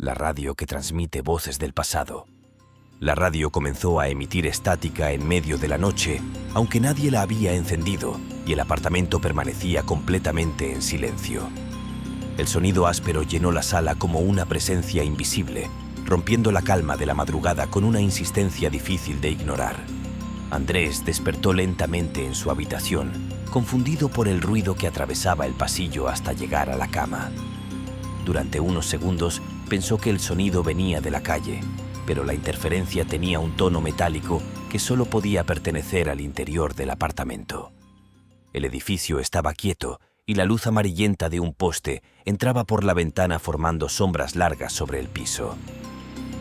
la radio que transmite voces del pasado. La radio comenzó a emitir estática en medio de la noche, aunque nadie la había encendido y el apartamento permanecía completamente en silencio. El sonido áspero llenó la sala como una presencia invisible, rompiendo la calma de la madrugada con una insistencia difícil de ignorar. Andrés despertó lentamente en su habitación, confundido por el ruido que atravesaba el pasillo hasta llegar a la cama. Durante unos segundos pensó que el sonido venía de la calle, pero la interferencia tenía un tono metálico que solo podía pertenecer al interior del apartamento. El edificio estaba quieto y la luz amarillenta de un poste entraba por la ventana formando sombras largas sobre el piso.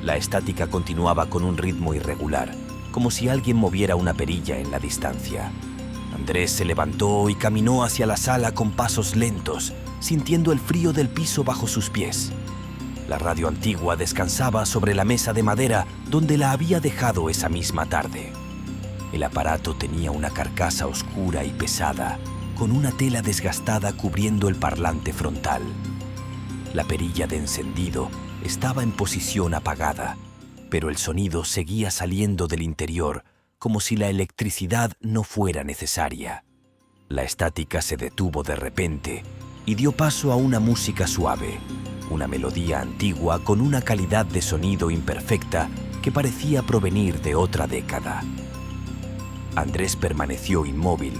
La estática continuaba con un ritmo irregular, como si alguien moviera una perilla en la distancia. Andrés se levantó y caminó hacia la sala con pasos lentos, sintiendo el frío del piso bajo sus pies. La radio antigua descansaba sobre la mesa de madera donde la había dejado esa misma tarde. El aparato tenía una carcasa oscura y pesada, con una tela desgastada cubriendo el parlante frontal. La perilla de encendido estaba en posición apagada, pero el sonido seguía saliendo del interior como si la electricidad no fuera necesaria. La estática se detuvo de repente y dio paso a una música suave, una melodía antigua con una calidad de sonido imperfecta que parecía provenir de otra década. Andrés permaneció inmóvil,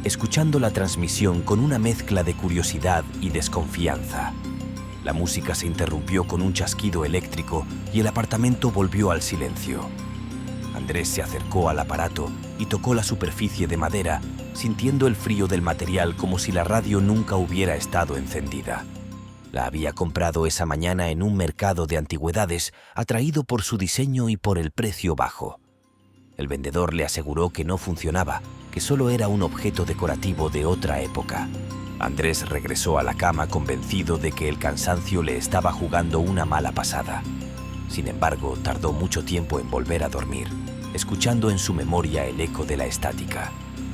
escuchando la transmisión con una mezcla de curiosidad y desconfianza. La música se interrumpió con un chasquido eléctrico y el apartamento volvió al silencio. Andrés se acercó al aparato y tocó la superficie de madera, sintiendo el frío del material como si la radio nunca hubiera estado encendida. La había comprado esa mañana en un mercado de antigüedades, atraído por su diseño y por el precio bajo. El vendedor le aseguró que no funcionaba, que solo era un objeto decorativo de otra época. Andrés regresó a la cama convencido de que el cansancio le estaba jugando una mala pasada. Sin embargo, tardó mucho tiempo en volver a dormir, escuchando en su memoria el eco de la estática.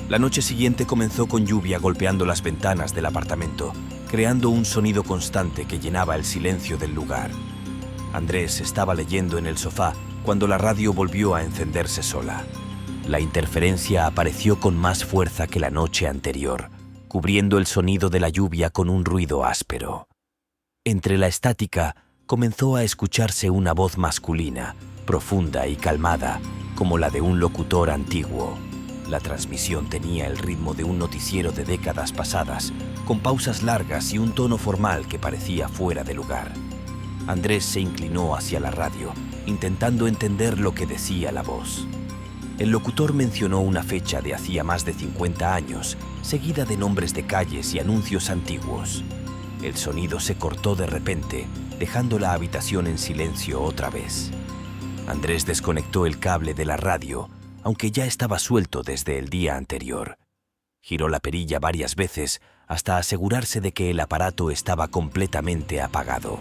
La noche siguiente comenzó con lluvia golpeando las ventanas del apartamento, creando un sonido constante que llenaba el silencio del lugar. Andrés estaba leyendo en el sofá cuando la radio volvió a encenderse sola. La interferencia apareció con más fuerza que la noche anterior, cubriendo el sonido de la lluvia con un ruido áspero. Entre la estática comenzó a escucharse una voz masculina, profunda y calmada, como la de un locutor antiguo. La transmisión tenía el ritmo de un noticiero de décadas pasadas, con pausas largas y un tono formal que parecía fuera de lugar. Andrés se inclinó hacia la radio, intentando entender lo que decía la voz. El locutor mencionó una fecha de hacía más de 50 años, seguida de nombres de calles y anuncios antiguos. El sonido se cortó de repente, dejando la habitación en silencio otra vez. Andrés desconectó el cable de la radio, aunque ya estaba suelto desde el día anterior. Giró la perilla varias veces hasta asegurarse de que el aparato estaba completamente apagado.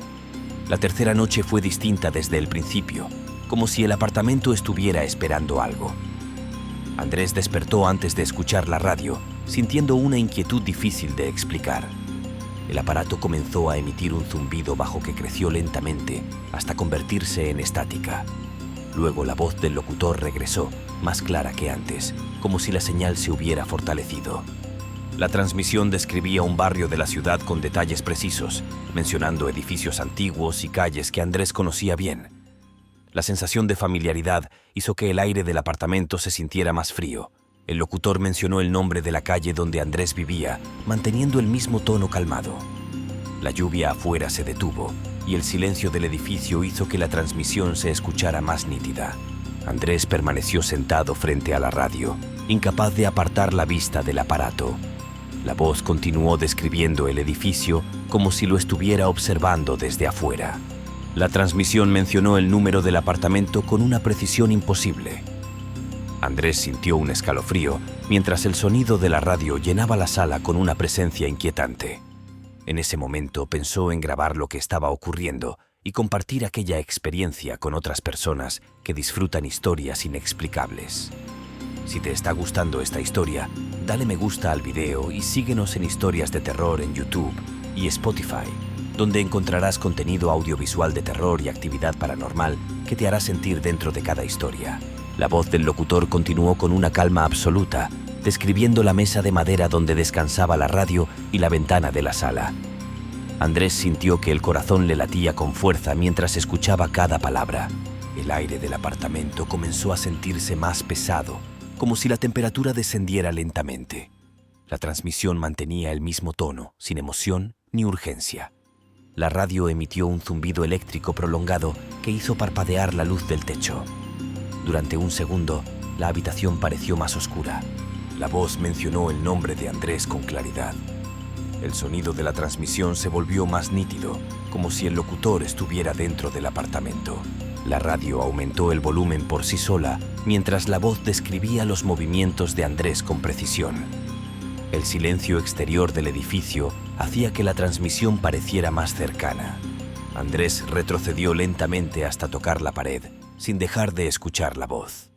La tercera noche fue distinta desde el principio, como si el apartamento estuviera esperando algo. Andrés despertó antes de escuchar la radio, sintiendo una inquietud difícil de explicar. El aparato comenzó a emitir un zumbido bajo que creció lentamente hasta convertirse en estática. Luego la voz del locutor regresó, más clara que antes, como si la señal se hubiera fortalecido. La transmisión describía un barrio de la ciudad con detalles precisos, mencionando edificios antiguos y calles que Andrés conocía bien. La sensación de familiaridad hizo que el aire del apartamento se sintiera más frío. El locutor mencionó el nombre de la calle donde Andrés vivía, manteniendo el mismo tono calmado. La lluvia afuera se detuvo y el silencio del edificio hizo que la transmisión se escuchara más nítida. Andrés permaneció sentado frente a la radio, incapaz de apartar la vista del aparato. La voz continuó describiendo el edificio como si lo estuviera observando desde afuera. La transmisión mencionó el número del apartamento con una precisión imposible. Andrés sintió un escalofrío mientras el sonido de la radio llenaba la sala con una presencia inquietante. En ese momento pensó en grabar lo que estaba ocurriendo y compartir aquella experiencia con otras personas que disfrutan historias inexplicables. Si te está gustando esta historia, dale me gusta al video y síguenos en Historias de Terror en YouTube y Spotify. donde encontrarás contenido audiovisual de terror y actividad paranormal que te hará sentir dentro de cada historia. La voz del locutor continuó con una calma absoluta, describiendo la mesa de madera donde descansaba la radio y la ventana de la sala. Andrés sintió que el corazón le latía con fuerza mientras escuchaba cada palabra. El aire del apartamento comenzó a sentirse más pesado, como si la temperatura descendiera lentamente. La transmisión mantenía el mismo tono, sin emoción ni urgencia. La radio emitió un zumbido eléctrico prolongado que hizo parpadear la luz del techo. Durante un segundo, la habitación pareció más oscura. La voz mencionó el nombre de Andrés con claridad. El sonido de la transmisión se volvió más nítido, como si el locutor estuviera dentro del apartamento. La radio aumentó el volumen por sí sola, mientras la voz describía los movimientos de Andrés con precisión. El silencio exterior del edificio hacía que la transmisión pareciera más cercana. Andrés retrocedió lentamente hasta tocar la pared, sin dejar de escuchar la voz.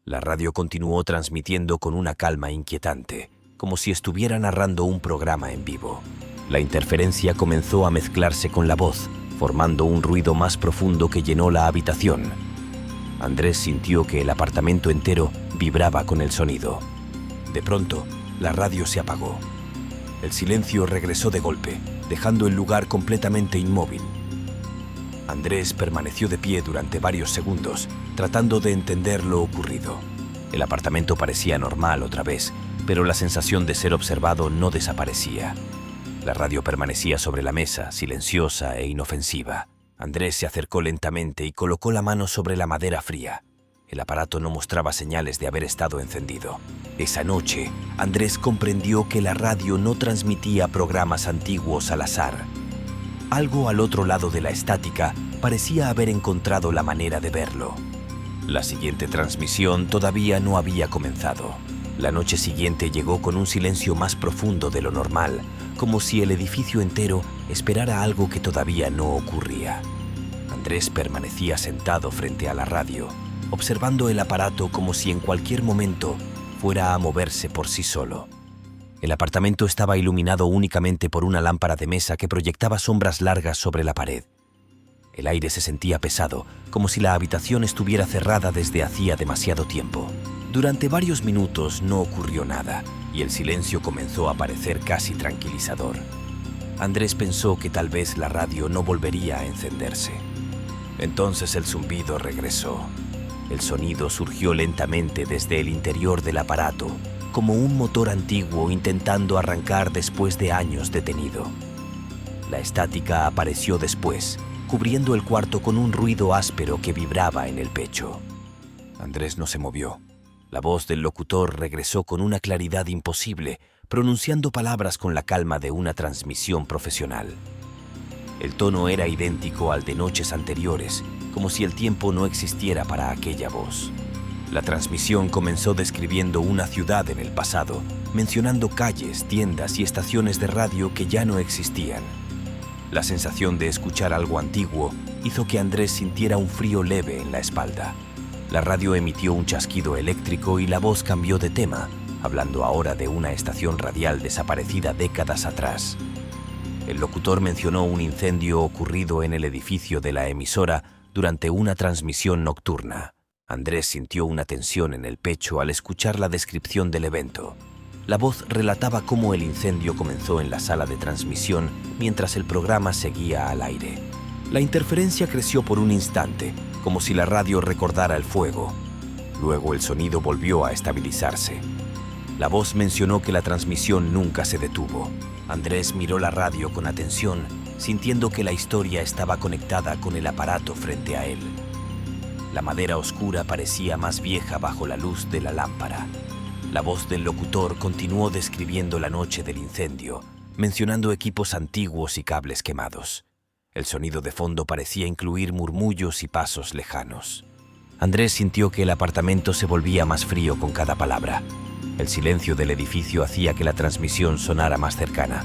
La radio continuó transmitiendo con una calma inquietante, como si estuviera narrando un programa en vivo. La interferencia comenzó a mezclarse con la voz, formando un ruido más profundo que llenó la habitación. Andrés sintió que el apartamento entero vibraba con el sonido. De pronto, la radio se apagó. El silencio regresó de golpe, dejando el lugar completamente inmóvil. Andrés permaneció de pie durante varios segundos, tratando de entender lo ocurrido. El apartamento parecía normal otra vez, pero la sensación de ser observado no desaparecía. La radio permanecía sobre la mesa, silenciosa e inofensiva. Andrés se acercó lentamente y colocó la mano sobre la madera fría. El aparato no mostraba señales de haber estado encendido. Esa noche, Andrés comprendió que la radio no transmitía programas antiguos al azar. Algo al otro lado de la estática parecía haber encontrado la manera de verlo. La siguiente transmisión todavía no había comenzado. La noche siguiente llegó con un silencio más profundo de lo normal, como si el edificio entero esperara algo que todavía no ocurría. Andrés permanecía sentado frente a la radio, observando el aparato como si en cualquier momento fuera a moverse por sí solo. El apartamento estaba iluminado únicamente por una lámpara de mesa que proyectaba sombras largas sobre la pared. El aire se sentía pesado, como si la habitación estuviera cerrada desde hacía demasiado tiempo. Durante varios minutos no ocurrió nada, y el silencio comenzó a parecer casi tranquilizador. Andrés pensó que tal vez la radio no volvería a encenderse. Entonces el zumbido regresó. El sonido surgió lentamente desde el interior del aparato, como un motor antiguo intentando arrancar después de años detenido. La estática apareció después, cubriendo el cuarto con un ruido áspero que vibraba en el pecho. Andrés no se movió. La voz del locutor regresó con una claridad imposible, pronunciando palabras con la calma de una transmisión profesional. El tono era idéntico al de noches anteriores, como si el tiempo no existiera para aquella voz. La transmisión comenzó describiendo una ciudad en el pasado, mencionando calles, tiendas y estaciones de radio que ya no existían. La sensación de escuchar algo antiguo hizo que Andrés sintiera un frío leve en la espalda. La radio emitió un chasquido eléctrico y la voz cambió de tema, hablando ahora de una estación radial desaparecida décadas atrás. El locutor mencionó un incendio ocurrido en el edificio de la emisora durante una transmisión nocturna. Andrés sintió una tensión en el pecho al escuchar la descripción del evento. La voz relataba cómo el incendio comenzó en la sala de transmisión mientras el programa seguía al aire. La interferencia creció por un instante, como si la radio recordara el fuego. Luego el sonido volvió a estabilizarse. La voz mencionó que la transmisión nunca se detuvo. Andrés miró la radio con atención, sintiendo que la historia estaba conectada con el aparato frente a él. La madera oscura parecía más vieja bajo la luz de la lámpara. La voz del locutor continuó describiendo la noche del incendio, mencionando equipos antiguos y cables quemados. El sonido de fondo parecía incluir murmullos y pasos lejanos. Andrés sintió que el apartamento se volvía más frío con cada palabra. El silencio del edificio hacía que la transmisión sonara más cercana.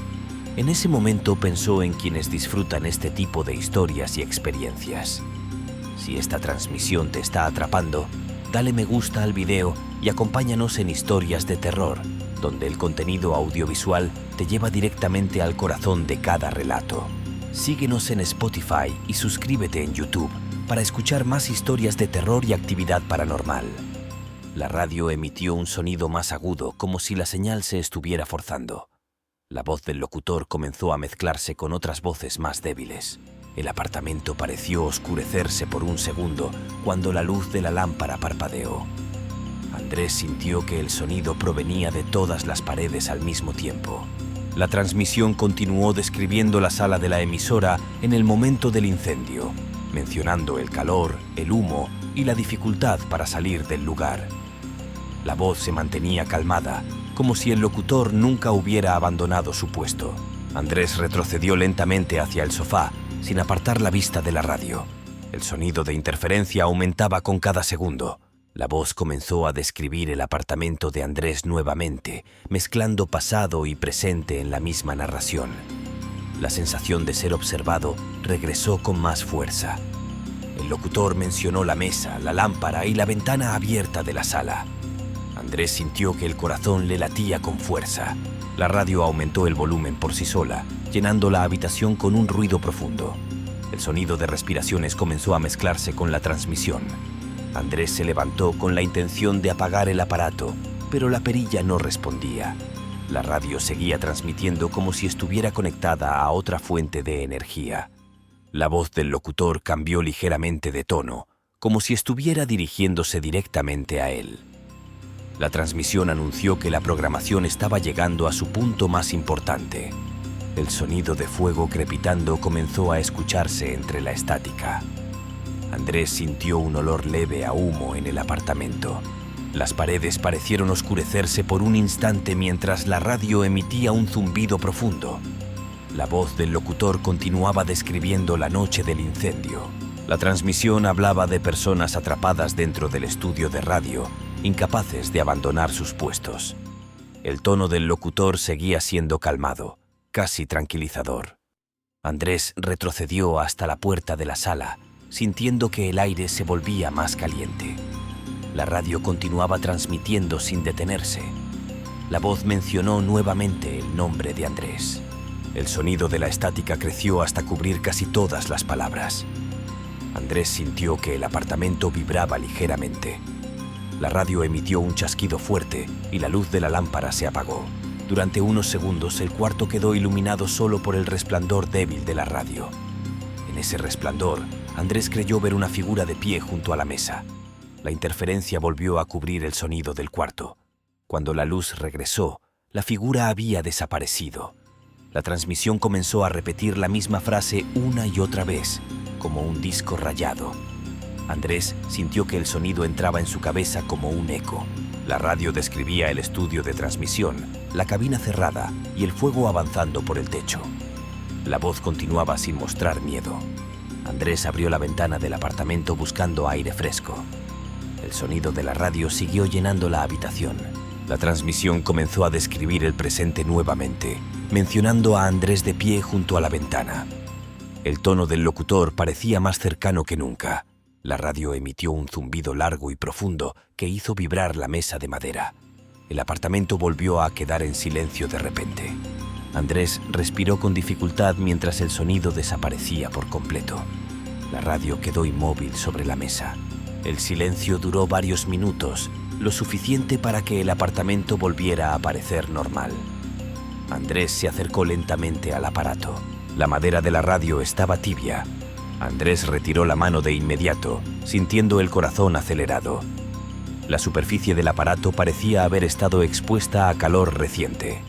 En ese momento pensó en quienes disfrutan este tipo de historias y experiencias. Si esta transmisión te está atrapando, dale me gusta al video y acompáñanos en Historias de Terror, donde el contenido audiovisual te lleva directamente al corazón de cada relato. síguenos en Spotify y suscríbete en YouTube para escuchar más historias de terror y actividad paranormal. La radio emitió un sonido más agudo, como si la señal se estuviera forzando. La voz del locutor comenzó a mezclarse con otras voces más débiles. El apartamento pareció oscurecerse por un segundo cuando la luz de la lámpara parpadeó. Andrés sintió que el sonido provenía de todas las paredes al mismo tiempo. La transmisión continuó describiendo la sala de la emisora en el momento del incendio, mencionando el calor, el humo y la dificultad para salir del lugar. La voz se mantenía calmada, como si el locutor nunca hubiera abandonado su puesto. Andrés retrocedió lentamente hacia el sofá, sin apartar la vista de la radio. El sonido de interferencia aumentaba con cada segundo. La voz comenzó a describir el apartamento de Andrés nuevamente, mezclando pasado y presente en la misma narración. La sensación de ser observado regresó con más fuerza. El locutor mencionó la mesa, la lámpara y la ventana abierta de la sala. Andrés sintió que el corazón le latía con fuerza. La radio aumentó el volumen por sí sola, llenando la habitación con un ruido profundo. El sonido de respiraciones comenzó a mezclarse con la transmisión. Andrés se levantó con la intención de apagar el aparato, pero la perilla no respondía. La radio seguía transmitiendo como si estuviera conectada a otra fuente de energía. La voz del locutor cambió ligeramente de tono, como si estuviera dirigiéndose directamente a él. La transmisión anunció que la programación estaba llegando a su punto más importante. El sonido de fuego crepitando comenzó a escucharse entre la estática. Andrés sintió un olor leve a humo en el apartamento. Las paredes parecieron oscurecerse por un instante mientras la radio emitía un zumbido profundo. La voz del locutor continuaba describiendo la noche del incendio. La transmisión hablaba de personas atrapadas dentro del estudio de radio, incapaces de abandonar sus puestos. El tono del locutor seguía siendo calmado, casi tranquilizador. Andrés retrocedió hasta la puerta de la sala, sintiendo que el aire se volvía más caliente. La radio continuaba transmitiendo sin detenerse. La voz mencionó nuevamente el nombre de Andrés. El sonido de la estática creció hasta cubrir casi todas las palabras. Andrés sintió que el apartamento vibraba ligeramente. La radio emitió un chasquido fuerte y la luz de la lámpara se apagó. Durante unos segundos el cuarto quedó iluminado solo por el resplandor débil de la radio. En ese resplandor, Andrés creyó ver una figura de pie junto a la mesa. La interferencia volvió a cubrir el sonido del cuarto. Cuando la luz regresó, la figura había desaparecido. La transmisión comenzó a repetir la misma frase una y otra vez, como un disco rayado. Andrés sintió que el sonido entraba en su cabeza como un eco. La radio describía el estudio de transmisión, la cabina cerrada y el fuego avanzando por el techo. La voz continuaba sin mostrar miedo. Andrés abrió la ventana del apartamento buscando aire fresco. El sonido de la radio siguió llenando la habitación. La transmisión comenzó a describir el presente nuevamente, mencionando a Andrés de pie junto a la ventana. El tono del locutor parecía más cercano que nunca. La radio emitió un zumbido largo y profundo que hizo vibrar la mesa de madera. El apartamento volvió a quedar en silencio de repente. Andrés respiró con dificultad mientras el sonido desaparecía por completo. La radio quedó inmóvil sobre la mesa. El silencio duró varios minutos, lo suficiente para que el apartamento volviera a parecer normal. Andrés se acercó lentamente al aparato. La madera de la radio estaba tibia. Andrés retiró la mano de inmediato, sintiendo el corazón acelerado. La superficie del aparato parecía haber estado expuesta a calor reciente.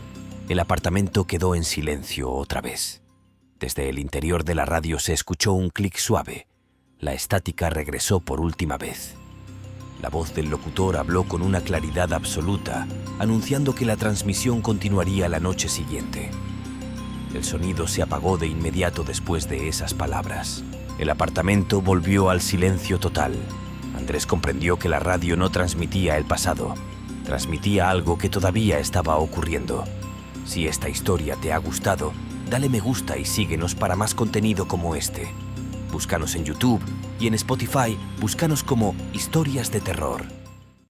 El apartamento quedó en silencio otra vez. Desde el interior de la radio se escuchó un clic suave. La estática regresó por última vez. La voz del locutor habló con una claridad absoluta, anunciando que la transmisión continuaría la noche siguiente. El sonido se apagó de inmediato después de esas palabras. El apartamento volvió al silencio total. Andrés comprendió que la radio no transmitía el pasado, transmitía algo que todavía estaba ocurriendo. Si esta historia te ha gustado, dale me gusta y síguenos para más contenido como este. Búscanos en YouTube y en Spotify, búscanos como Historias de Terror.